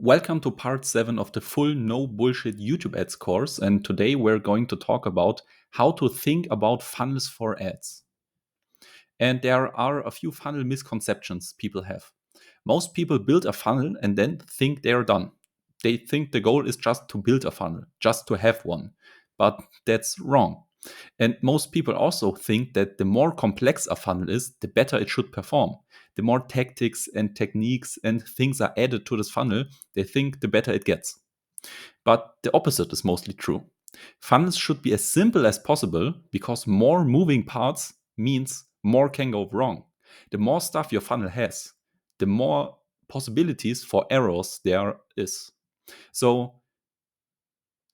Welcome to part 7 of the full no bullshit YouTube ads course. And today we're going to talk about how to think about funnels for ads. And there are a few funnel misconceptions people have. Most people build a funnel and then think they're done. They think the goal is just to build a funnel, just to have one. But that's wrong. And most people also think that the more complex a funnel is, the better it should perform. The more tactics and techniques and things are added to this funnel, they think the better it gets. But the opposite is mostly true. Funnels should be as simple as possible because more moving parts means more can go wrong. The more stuff your funnel has, the more possibilities for errors there is. So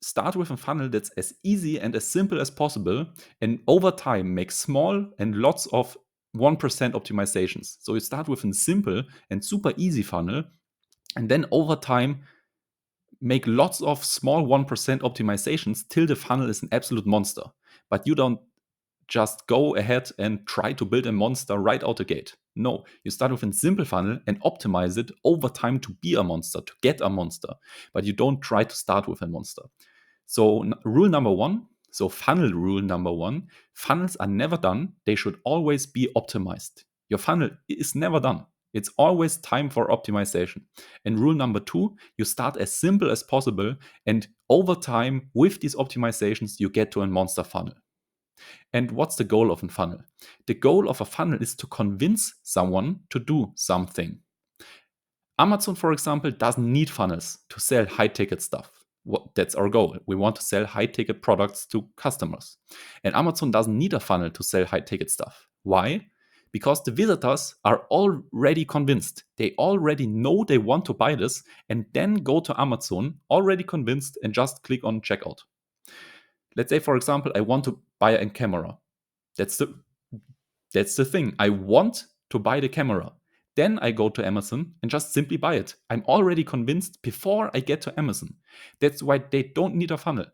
start with a funnel that's as easy and as simple as possible, and over time make small and lots of 1% optimizations. So you start with a simple and super easy funnel, and then over time make lots of small 1% optimizations till the funnel is an absolute monster. But you don't just go ahead and try to build a monster right out the gate. No, you start with a simple funnel and optimize it over time to be a monster, to get a monster. But you don't try to start with a monster. So rule number one, so funnel rule number one, funnels are never done. They should always be optimized. Your funnel is never done. It's always time for optimization. And rule number two, you start as simple as possible. And over time, with these optimizations, you get to a monster funnel. And what's the goal of a funnel? The goal of a funnel is to convince someone to do something. Amazon, for example, doesn't need funnels to sell high-ticket stuff. That's our goal. We want to sell high-ticket products to customers. And Amazon doesn't need a funnel to sell high-ticket stuff. Why? Because the visitors are already convinced. They already know they want to buy this and then go to Amazon already convinced and just click on checkout. Let's say, for example, I want to buy a camera. That's the thing. I want to buy the camera. Then I go to Amazon and just simply buy it. I'm already convinced before I get to Amazon. That's why they don't need a funnel.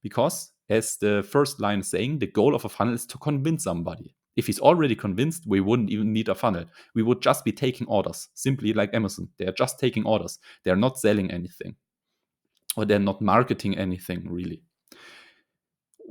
Because, as the first line is saying, the goal of a funnel is to convince somebody. If he's already convinced, we wouldn't even need a funnel. We would just be taking orders, simply like Amazon. They're just taking orders. They're not selling anything. Or they're not marketing anything, really.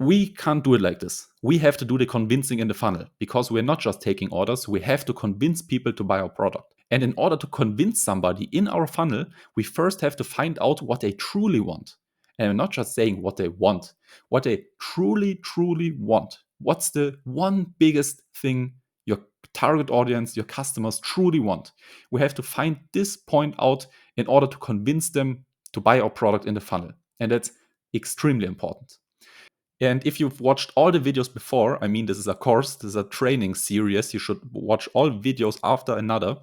We can't do it like this. We have to do the convincing in the funnel because we're not just taking orders. We have to convince people to buy our product. And in order to convince somebody in our funnel, we first have to find out what they truly want. And we're not just saying what they want, what they truly, truly want. What's the one biggest thing your target audience, your customers truly want? We have to find this point out in order to convince them to buy our product in the funnel. And that's extremely important. And if you've watched all the videos before, I mean, this is a course, this is a training series, you should watch all videos after another,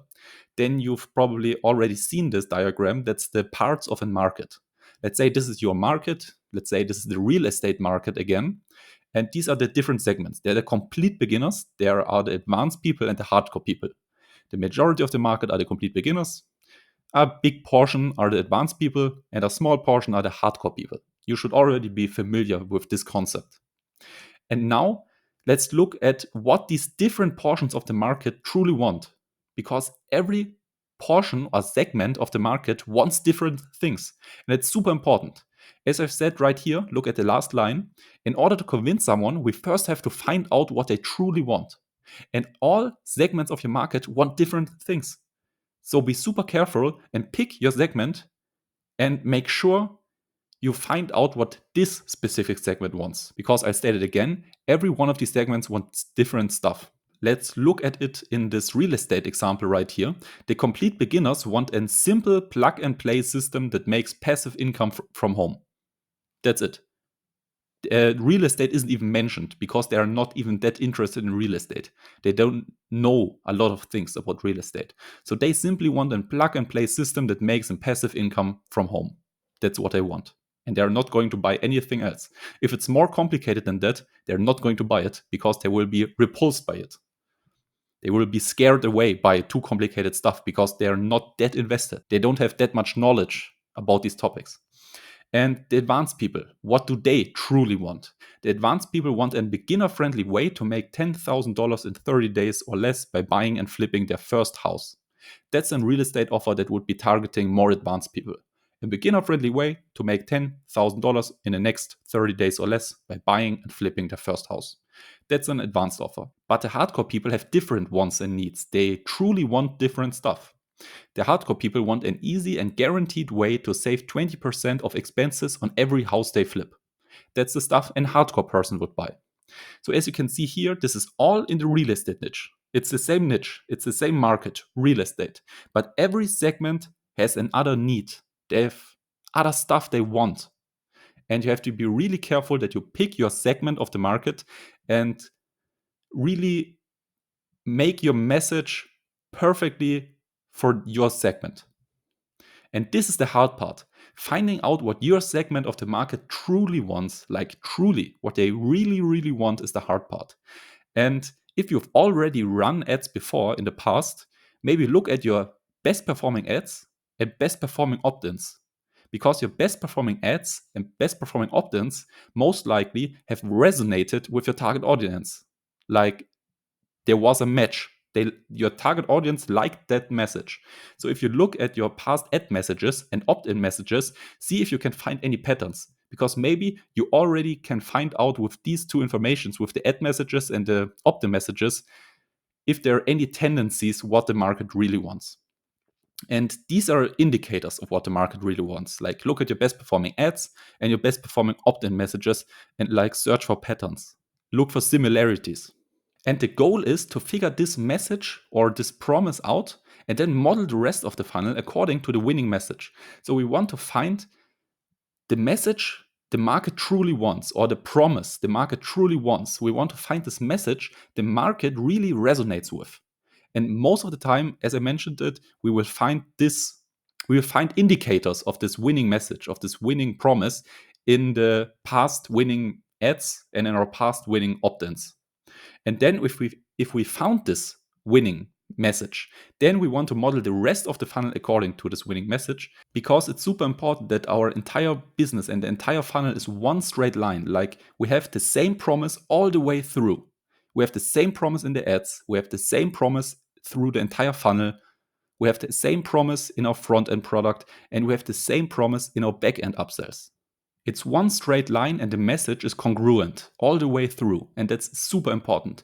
then you've probably already seen this diagram. That's the parts of a market. Let's say this is your market. Let's say this is the real estate market again. And these are the different segments. They're the complete beginners. There are the advanced people and the hardcore people. The majority of the market are the complete beginners. A big portion are the advanced people, and a small portion are the hardcore people. You should already be familiar with this concept. And now let's look at what these different portions of the market truly want, because every portion or segment of the market wants different things. And it's super important. As I've said right here, look at the last line. In order to convince someone, we first have to find out what they truly want. And all segments of your market want different things. So be super careful and pick your segment and make sure you find out what this specific segment wants. Because I stated again, every one of these segments wants different stuff. Let's look at it in this real estate example right here. The complete beginners want a simple plug and play system that makes passive income from home. That's it. Real estate isn't even mentioned because they are not even that interested in real estate. They don't know a lot of things about real estate. So they simply want a plug and play system that makes them passive income from home. That's what they want. And they're not going to buy anything else. If it's more complicated than that, they're not going to buy it because they will be repulsed by it. They will be scared away by too complicated stuff because they are not that invested. They don't have that much knowledge about these topics. And the advanced people, what do they truly want? The advanced people want a beginner-friendly way to make $10,000 in 30 days or less by buying and flipping their first house. That's a real estate offer that would be targeting more advanced people. a beginner-friendly way to make $10,000 in the next 30 days or less by buying and flipping their first house. That's an advanced offer. But the hardcore people have different wants and needs. They truly want different stuff. The hardcore people want an easy and guaranteed way to save 20% of expenses on every house they flip. That's the stuff a hardcore person would buy. So as you can see here, this is all in the real estate niche. It's the same niche, it's the same market, real estate. But every segment has another need. They have other stuff they want. And you have to be really careful that you pick your segment of the market and really make your message perfectly for your segment. And this is the hard part. Finding out what your segment of the market truly wants, like truly, what they really, really want is the hard part. And if you've already run ads before in the past, maybe look at your best performing ads and best performing opt-ins. Because your best performing ads and best performing opt-ins most likely have resonated with your target audience. Like there was a match. Your target audience liked that message. So if you look at your past ad messages and opt-in messages, see if you can find any patterns. Because maybe you already can find out with these two informations, with the ad messages and the opt-in messages, if there are any tendencies what the market really wants. And these are indicators of what the market really wants. Like look at your best performing ads and your best performing opt-in messages and like search for patterns. Look for similarities. And the goal is to figure this message or this promise out and then model the rest of the funnel according to the winning message. So we want to find the message the market truly wants, or the promise the market truly wants. We want to find this message the market really resonates with. And most of the time, as I mentioned it, we will find indicators of this winning message, of this winning promise in the past winning ads and in our past winning opt-ins. And then if we found this winning message, then we want to model the rest of the funnel according to this winning message, because it's super important that our entire business and the entire funnel is one straight line. Like we have the same promise all the way through. We have the same promise in the ads. We have the same promise through the entire funnel. We have the same promise in our front end product, and we have the same promise in our back end upsells. It's one straight line and the message is congruent all the way through, and that's super important.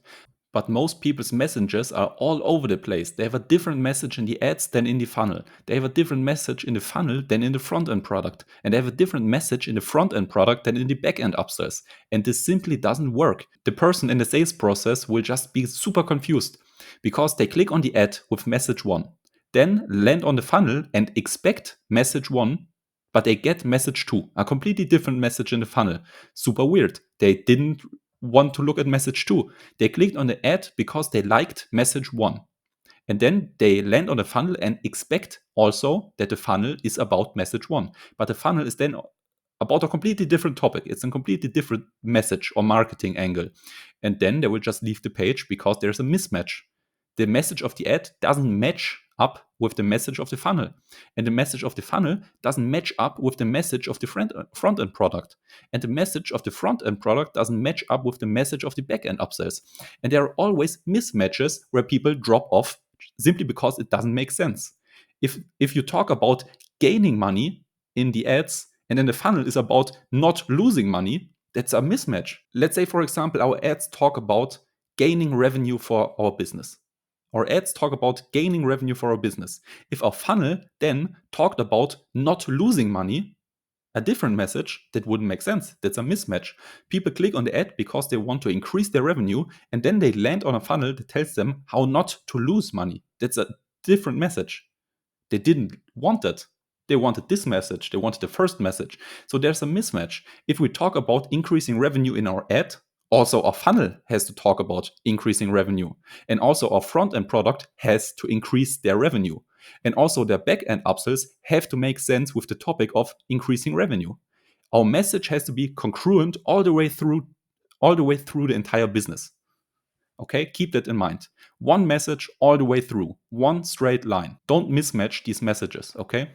But most people's messages are all over the place. They have a different message in the ads than in the funnel. They have a different message in the funnel than in the front-end product. And they have a different message in the front-end product than in the back-end upsells. And this simply doesn't work. The person in the sales process will just be super confused because they click on the ad with message 1, then land on the funnel and expect message 1, but they get message 2, a completely different message in the funnel. Super weird. They didn't want to look at message 2. They clicked on the ad because they liked message 1. And then they land on the funnel and expect also that the funnel is about message 1. But the funnel is then about a completely different topic. It's a completely different message or marketing angle. And then they will just leave the page because there's a mismatch. The message of the ad doesn't match up with the message of the funnel. And the message of the funnel doesn't match up with the message of the front-end product. And the message of the front-end product doesn't match up with the message of the back-end upsells. And there are always mismatches where people drop off simply because it doesn't make sense. If you talk about gaining money in the ads and then the funnel is about not losing money, that's a mismatch. Let's say, for example, our ads talk about gaining revenue for our business. Our ads talk about gaining revenue for our business. If our funnel then talked about not losing money, a different message, that wouldn't make sense. That's a mismatch. People click on the ad because they want to increase their revenue, and then they land on a funnel that tells them how not to lose money. That's a different message. They didn't want that. They wanted this message. They wanted the first message. So there's a mismatch. If we talk about increasing revenue in our ad, also our funnel has to talk about increasing revenue. And also our front-end product has to increase their revenue. And also their back-end upsells have to make sense with the topic of increasing revenue. Our message has to be congruent all the way through the entire business. Okay, keep that in mind. One message all the way through, one straight line. Don't mismatch these messages, okay?